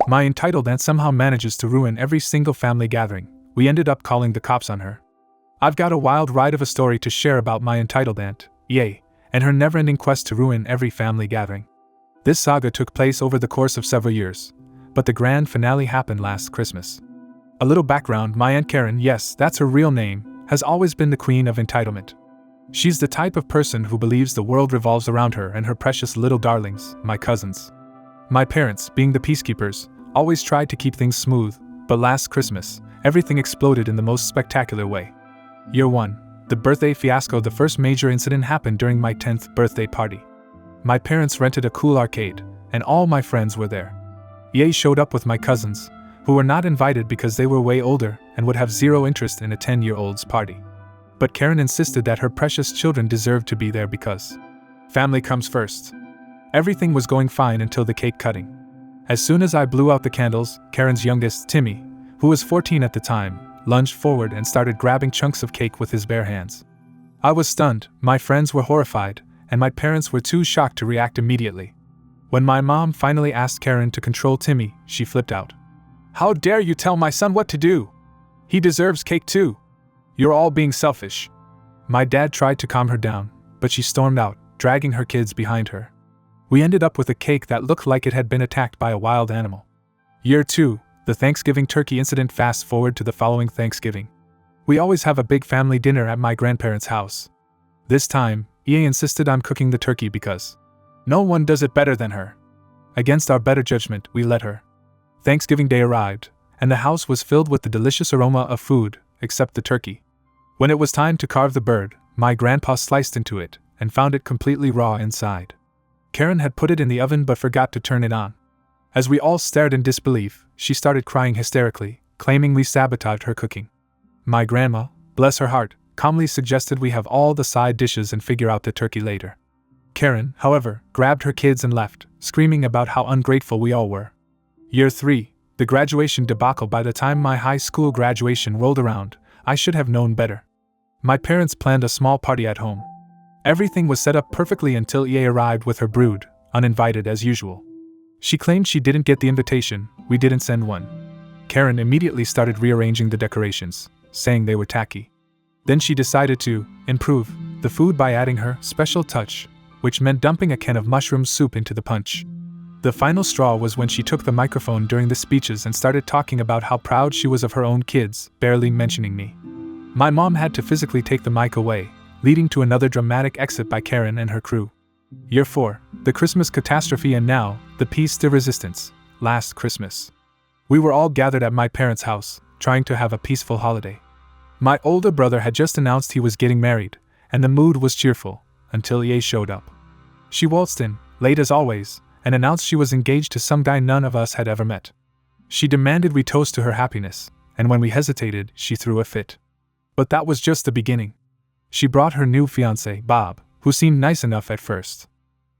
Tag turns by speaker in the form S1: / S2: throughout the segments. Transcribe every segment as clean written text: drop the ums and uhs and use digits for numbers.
S1: My entitled aunt somehow manages to ruin every single family gathering. We ended up calling the cops on her. I've got a wild ride of a story to share about my entitled aunt, Ye, and her never-ending quest to ruin every family gathering. This saga took place over the course of several years, but the grand finale happened last Christmas. A little background: my Aunt Karen, yes, that's her real name, has always been the queen of entitlement. She's the type of person who believes the world revolves around her and her precious little darlings, my cousins. My parents, being the peacekeepers, always tried to keep things smooth, but last Christmas, everything exploded in the most spectacular way. Year 1, the birthday fiasco. The first major incident happened during my 10th birthday party. My parents rented a cool arcade, and all my friends were there. Ye showed up with my cousins, who were not invited because they were way older and would have zero interest in a 10-year-old's party. But Karen insisted that her precious children deserved to be there because family comes first. Everything was going fine until the cake cutting. As soon as I blew out the candles, Karen's youngest, Timmy, who was 14 at the time, lunged forward and started grabbing chunks of cake with his bare hands. I was stunned, my friends were horrified, and my parents were too shocked to react immediately. When my mom finally asked Karen to control Timmy, she flipped out. "How dare you tell my son what to do? He deserves cake too. You're all being selfish." My dad tried to calm her down, but she stormed out, dragging her kids behind her. We ended up with a cake that looked like it had been attacked by a wild animal. Year 2, the Thanksgiving turkey incident. Fast forward to the following Thanksgiving. We always have a big family dinner at my grandparents' house. This time, Ye insisted on cooking the turkey because no one does it better than her. Against our better judgment, we let her. Thanksgiving Day arrived, and the house was filled with the delicious aroma of food, except the turkey. When it was time to carve the bird, my grandpa sliced into it and found it completely raw inside. Karen had put it in the oven but forgot to turn it on. As we all stared in disbelief, she started crying hysterically, claiming we sabotaged her cooking. My grandma, bless her heart, calmly suggested we have all the side dishes and figure out the turkey later. Karen, however, grabbed her kids and left, screaming about how ungrateful we all were. Year 3, the graduation debacle. By the time my high school graduation rolled around, I should have known better. My parents planned a small party at home. Everything was set up perfectly until Ye arrived with her brood, uninvited as usual. She claimed she didn't get the invitation, we didn't send one. Karen immediately started rearranging the decorations, saying they were tacky. Then she decided to improve the food by adding her special touch, which meant dumping a can of mushroom soup into the punch. The final straw was when she took the microphone during the speeches and started talking about how proud she was of her own kids, barely mentioning me. My mom had to physically take the mic away, leading to another dramatic exit by Karen and her crew. Year 4, the Christmas catastrophe. And now, the piece de resistance, last Christmas. We were all gathered at my parents' house, trying to have a peaceful holiday. My older brother had just announced he was getting married, and the mood was cheerful, until Ye showed up. She waltzed in, late as always, and announced she was engaged to some guy none of us had ever met. She demanded we toast to her happiness, and when we hesitated, she threw a fit. But that was just the beginning. She brought her new fiancé, Bob, who seemed nice enough at first.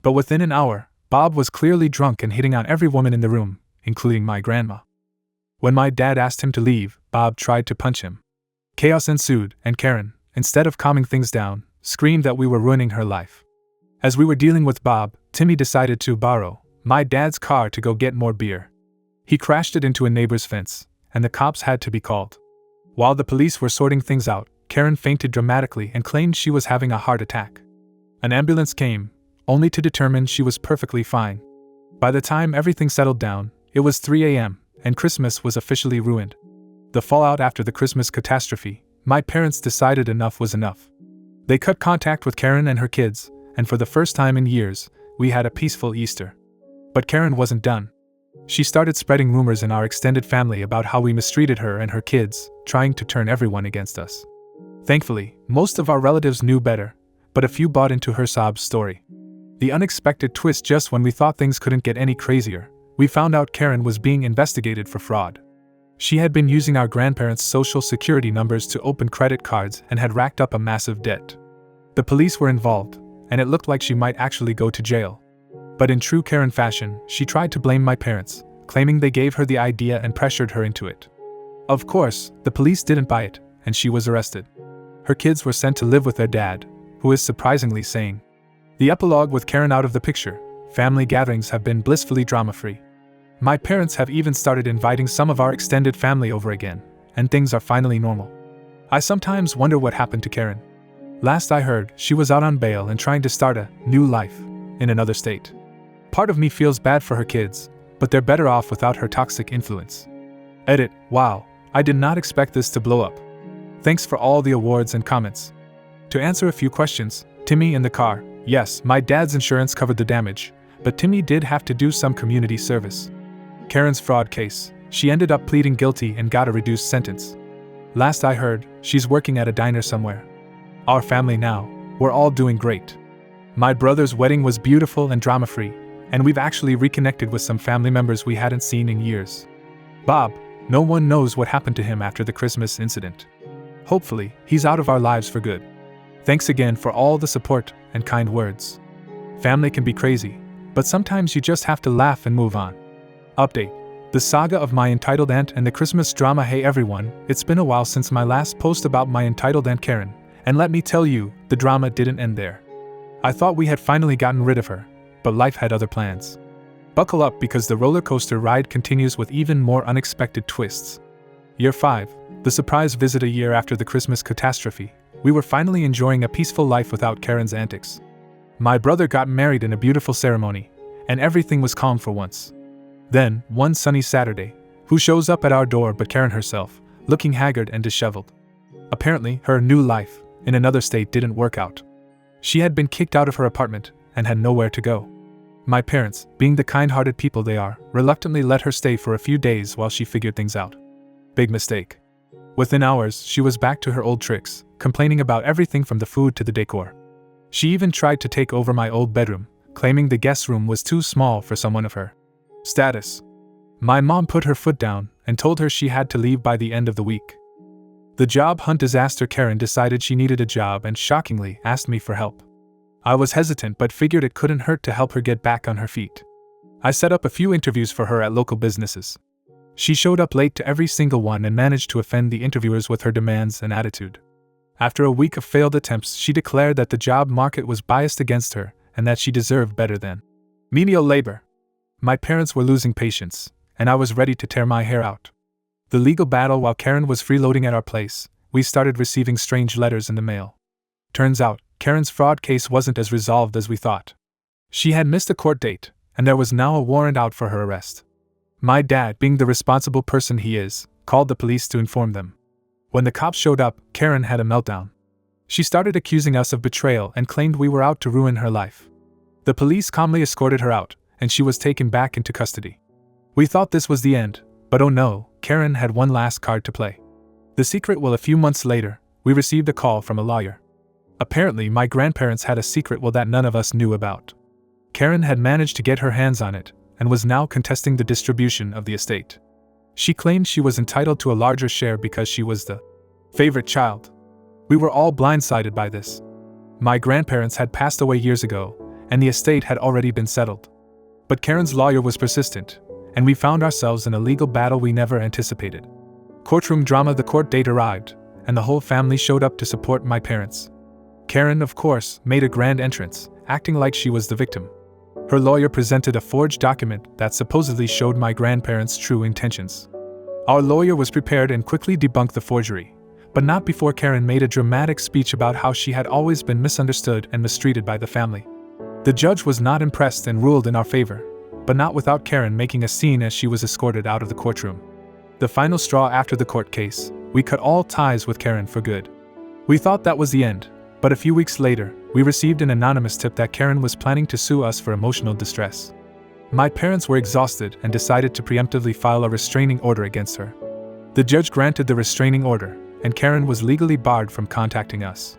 S1: But within an hour, Bob was clearly drunk and hitting on every woman in the room, including my grandma. When my dad asked him to leave, Bob tried to punch him. Chaos ensued, and Karen, instead of calming things down, screamed that we were ruining her life. As we were dealing with Bob, Timmy decided to borrow my dad's car to go get more beer. He crashed it into a neighbor's fence, and the cops had to be called. While the police were sorting things out, Karen fainted dramatically and claimed she was having a heart attack. An ambulance came, only to determine she was perfectly fine. By the time everything settled down, it was 3 a.m., and Christmas was officially ruined. The fallout after the Christmas catastrophe, my parents decided enough was enough. They cut contact with Karen and her kids, and for the first time in years, we had a peaceful Easter. But Karen wasn't done. She started spreading rumors in our extended family about how we mistreated her and her kids, trying to turn everyone against us. Thankfully, most of our relatives knew better, but a few bought into her sob story. The unexpected twist: just when we thought things couldn't get any crazier, we found out Karen was being investigated for fraud. She had been using our grandparents' social security numbers to open credit cards and had racked up a massive debt. The police were involved, and it looked like she might actually go to jail. But in true Karen fashion, she tried to blame my parents, claiming they gave her the idea and pressured her into it. Of course, the police didn't buy it, and she was arrested. Her kids were sent to live with their dad, who is surprisingly sane. The epilogue: with Karen out of the picture, family gatherings have been blissfully drama-free. My parents have even started inviting some of our extended family over again, and things are finally normal. I sometimes wonder what happened to Karen. Last I heard, she was out on bail and trying to start a new life in another state. Part of me feels bad for her kids, but they're better off without her toxic influence. Edit, wow, I did not expect this to blow up. Thanks for all the awards and comments. To answer a few questions, Timmy in the car, yes, my dad's insurance covered the damage, but Timmy did have to do some community service. Karen's fraud case, she ended up pleading guilty and got a reduced sentence. Last I heard, she's working at a diner somewhere. Our family now, we're all doing great. My brother's wedding was beautiful and drama-free, and we've actually reconnected with some family members we hadn't seen in years. Bob, no one knows what happened to him after the Christmas incident. Hopefully, he's out of our lives for good. Thanks again for all the support and kind words. Family can be crazy, but sometimes you just have to laugh and move on. Update. The saga of my entitled aunt and the Christmas drama. Hey everyone, it's been a while since my last post about my entitled aunt Karen, and let me tell you, the drama didn't end there. I thought we had finally gotten rid of her, but life had other plans. Buckle up because the roller coaster ride continues with even more unexpected twists. Year 5, the surprise visit. A year after the Christmas catastrophe, we were finally enjoying a peaceful life without Karen's antics. My brother got married in a beautiful ceremony, and everything was calm for once. Then, one sunny Saturday, who shows up at our door but Karen herself, looking haggard and disheveled. Apparently, her new life, in another state, didn't work out. She had been kicked out of her apartment and had nowhere to go. My parents, being the kind-hearted people they are, reluctantly let her stay for a few days while she figured things out. Big mistake. Within hours, she was back to her old tricks, complaining about everything from the food to the decor. She even tried to take over my old bedroom, claiming the guest room was too small for someone of her status. My mom put her foot down and told her she had to leave by the end of the week. The job hunt disaster. Karen decided she needed a job and shockingly asked me for help. I was hesitant but figured it couldn't hurt to help her get back on her feet. I set up a few interviews for her at local businesses. She showed up late to every single one and managed to offend the interviewers with her demands and attitude. After a week of failed attempts, she declared that the job market was biased against her and that she deserved better than menial labor. My parents were losing patience, and I was ready to tear my hair out. The legal battle. While Karen was freeloading at our place, we started receiving strange letters in the mail. Turns out, Karen's fraud case wasn't as resolved as we thought. She had missed a court date, and there was now a warrant out for her arrest. My dad, being the responsible person he is, called the police to inform them. When the cops showed up, Karen had a meltdown. She started accusing us of betrayal and claimed we were out to ruin her life. The police calmly escorted her out, and she was taken back into custody. We thought this was the end, but oh no, Karen had one last card to play. The secret. Well, a few months later, we received a call from a lawyer. Apparently, my grandparents had a secret will that none of us knew about. Karen had managed to get her hands on it, and was now contesting the distribution of the estate. She claimed she was entitled to a larger share because she was the favorite child. We were all blindsided by this. My grandparents had passed away years ago, and the estate had already been settled. But Karen's lawyer was persistent, and we found ourselves in a legal battle we never anticipated. Courtroom drama. The court date arrived, and the whole family showed up to support my parents. Karen, of course, made a grand entrance, acting like she was the victim. Her lawyer presented a forged document that supposedly showed my grandparents' true intentions. Our lawyer was prepared and quickly debunked the forgery, but not before Karen made a dramatic speech about how she had always been misunderstood and mistreated by the family. The judge was not impressed and ruled in our favor, but not without Karen making a scene as she was escorted out of the courtroom. The final straw. After the court case, we cut all ties with Karen for good. We thought that was the end, but a few weeks later, we received an anonymous tip that Karen was planning to sue us for emotional distress. My parents were exhausted and decided to preemptively file a restraining order against her. The judge granted the restraining order, and Karen was legally barred from contacting us.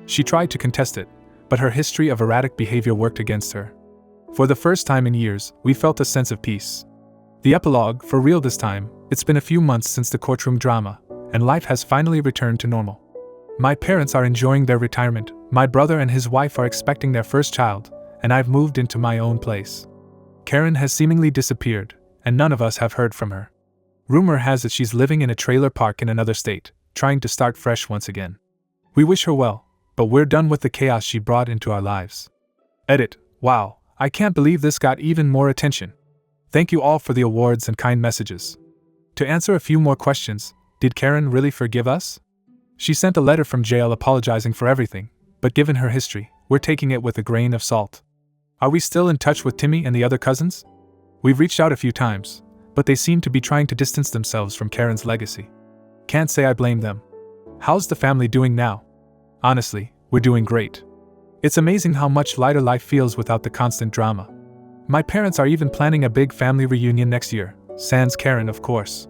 S1: She tried to contest it, but her history of erratic behavior worked against her. For the first time in years, we felt a sense of peace. The epilogue, for real this time, it's been a few months since the courtroom drama, and life has finally returned to normal. My parents are enjoying their retirement, my brother and his wife are expecting their first child, and I've moved into my own place. Karen has seemingly disappeared, and none of us have heard from her. Rumor has it she's living in a trailer park in another state, trying to start fresh once again. We wish her well, but we're done with the chaos she brought into our lives. Edit. Wow, I can't believe this got even more attention. Thank you all for the awards and kind messages. To answer a few more questions, did Karen really forgive us? She sent a letter from jail apologizing for everything, but given her history, we're taking it with a grain of salt. Are we still in touch with Timmy and the other cousins? We've reached out a few times, but they seem to be trying to distance themselves from Karen's legacy. Can't say I blame them. How's the family doing now? Honestly, we're doing great. It's amazing how much lighter life feels without the constant drama. My parents are even planning a big family reunion next year, sans Karen of course.